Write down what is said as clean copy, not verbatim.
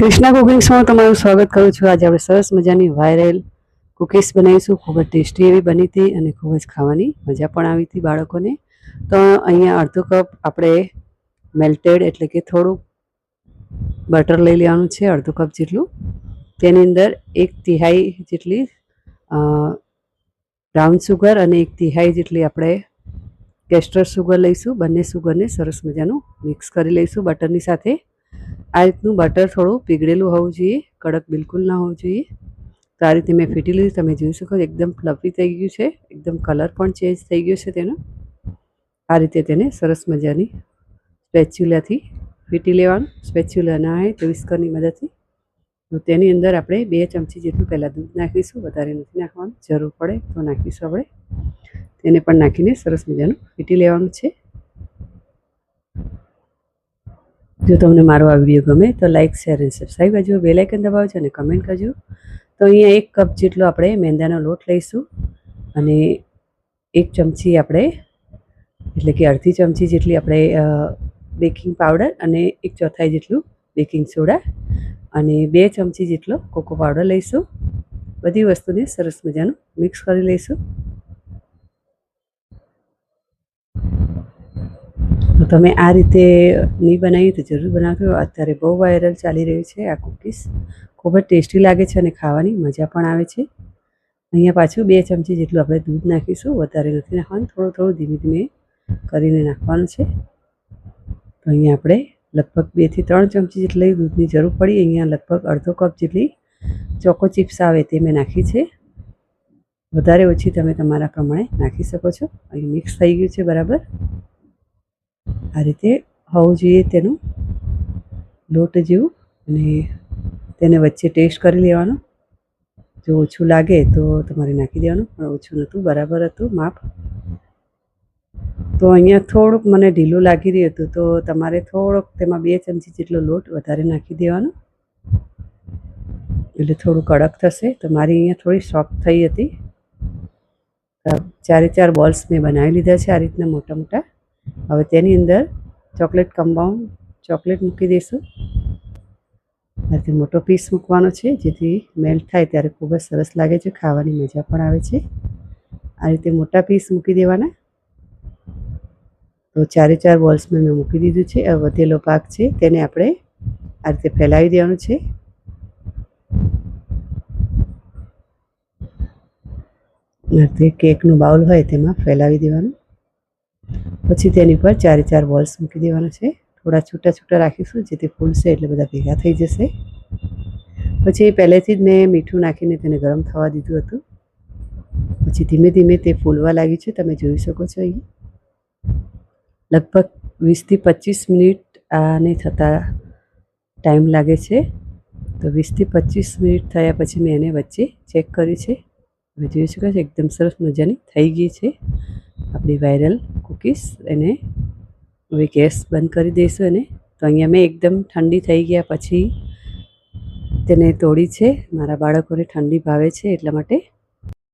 કૃષ્ણા કુકિંગ્સમાં તમારું સ્વાગત કરું છું। આજે આપણે સરસ મજાની વાયરલ કુકીઝ બનાવીશું। ખૂબ જ ટેસ્ટી એવી બની હતી અને ખૂબ જ ખાવાની મજા પણ આવી હતી બાળકોને। તો અહીંયા અડધો કપ આપણે મેલ્ટેડ એટલે કે થોડું બટર લઈ લેવાનું છે, અડધો કપ જેટલું। તેની અંદર 1/3 જેટલી બ્રાઉન સુગર અને 1/3 જેટલી આપણે કેસ્ટર સુગર લઈશું। બંને સુગરને સરસ મજાનું મિક્સ કરી લઈશું બટરની સાથે। આ રીતનું બટર થોડું પીગળેલું હોવું જોઈએ, કડક બિલકુલ ના હોવું જોઈએ। તો આ રીતે મેં ફીટી લીધું, તમે જોઈ શકો છો એકદમ ફ્લફી થઈ ગયું છે, એકદમ કલર પણ ચેન્જ થઈ ગયો છે તેનો। આ રીતે તેને સરસ મજાની સ્પેચ્યુલાથી ફીટી લેવાનું। સ્પેચ્યુલા ના હોય તો વિસ્કરની મદદથી। તો તેની અંદર આપણે 2 ચમચી જેટલું પહેલાં દૂધ નાખીશું, વધારે નથી નાખવાનું, જરૂર પડે તો નાખીશું આપણે। તેને પણ નાખીને સરસ મજાનું ફીટી લેવાનું છે। જો તમને મારો આ વિડીયો ગમે તો લાઇક, શેર અને સબસ્ક્રાઈબ કરજો, બેલ આઇકન દબાવજો અને કમેન્ટ કરજો। તો અહીંયા 1 કપ જેટલો આપણે મેંદાનો લોટ લઈશું અને 1 ચમચી આપણે એટલે કે અડધી ચમચી જેટલી આપણે બેકિંગ પાવડર અને 1/4 જેટલું બેકિંગ સોડા અને 2 ચમચી જેટલો કોકો પાવડર લઈશું। બધી વસ્તુને સરસ મજાનું મિક્સ કરી લઈશું। તો તમે આ રીતે નહીં બનાવી તો જરૂર બનાવજો। અત્યારે બહુ વાયરલ ચાલી રહ્યું છે આ કૂકીઝ, ખૂબ જ ટેસ્ટી લાગે છે અને ખાવાની મજા પણ આવે છે। અહીંયા પાછું 2 ચમચી જેટલું આપણે દૂધ નાખીશું, વધારે નથી નાખવાનું, થોડું થોડું ધીમે ધીમે કરીને નાખવાનું છે। તો અહીંયા આપણે લગભગ 2 થી 3 ચમચી જેટલી દૂધની જરૂર પડી। અહીંયા લગભગ અડધો કપ જેટલી ચોકો ચિપ્સ આવે તે મેં નાખી છે, વધારે ઓછી તમે તમારા પ્રમાણે નાખી શકો છો। અહીં મિક્સ થઈ ગયું છે બરાબર। આ રીતે હોવું જોઈએ તેનું લોટ જેવું, અને તેને વચ્ચે ટેસ્ટ કરી લેવાનું। જો ઓછું લાગે તો તમારે નાખી દેવાનું, પણ ઓછું નહોતું, બરાબર હતું માપ। તો અહીંયા થોડુંક મને ઢીલું લાગી રહ્યું હતું, તો તમારે થોડોક તેમાં 2 ચમચી જેટલો લોટ વધારે નાખી દેવાનો, એટલે થોડું કડક થશે। તો મારી અહીંયા થોડી સોફ્ટ થઈ હતી। 4 બોલ્સ મેં બનાવી લીધા છે આ રીતના મોટા મોટા। હવે તેની અંદર ચોકલેટ કમ્પાઉન્ડ ચોકલેટ મૂકી દઈશું। આથી મોટો પીસ મૂકવાનો છે, જેથી મેલ્ટ થાય ત્યારે ખૂબ જ સરસ લાગે છે, ખાવાની મજા પણ આવે છે। આ રીતે મોટા પીસ મૂકી દેવાના। તો 4 બોલ્સ મેં મૂકી દીધું છે। આ વધેલો પાક છે તેને આપણે આ રીતે ફેલાવી દેવાનું છે। તે કેકનું બાઉલ હોય તેમાં ફેલાવી દેવાનું। પછી તેની પર 4 બોલ્સ મૂકી દેવાના છે। થોડા છૂટા છૂટા રાખીશું, જેથી ફૂલશે એટલે બધા ભેગા થઈ જશે। પછી પહેલેથી જ મેં મીઠું નાખીને તેને ગરમ થવા દીધું હતું। પછી ધીમે ધીમે તે ફૂલવા લાગ્યું છે, તમે જોઈ શકો છો। અહીં લગભગ 20 થી 25 મિનિટ આને થતાં ટાઈમ લાગે છે। તો 20 થી 25 મિનિટ થયા પછી મેં એને વચ્ચે ચેક કર્યું છે, તમે જોઈ શકો છો એકદમ સરસ મજાની થઈ ગઈ છે આપણી વાયરલ કૂકીઝ। એને હવે ગેસ બંધ કરી દઈશું એને। તો અહીંયા મેં એકદમ ઠંડી થઈ ગયા પછી તેને તોડી છે, મારા બાળકોને ઠંડી ભાવે છે એટલા માટે।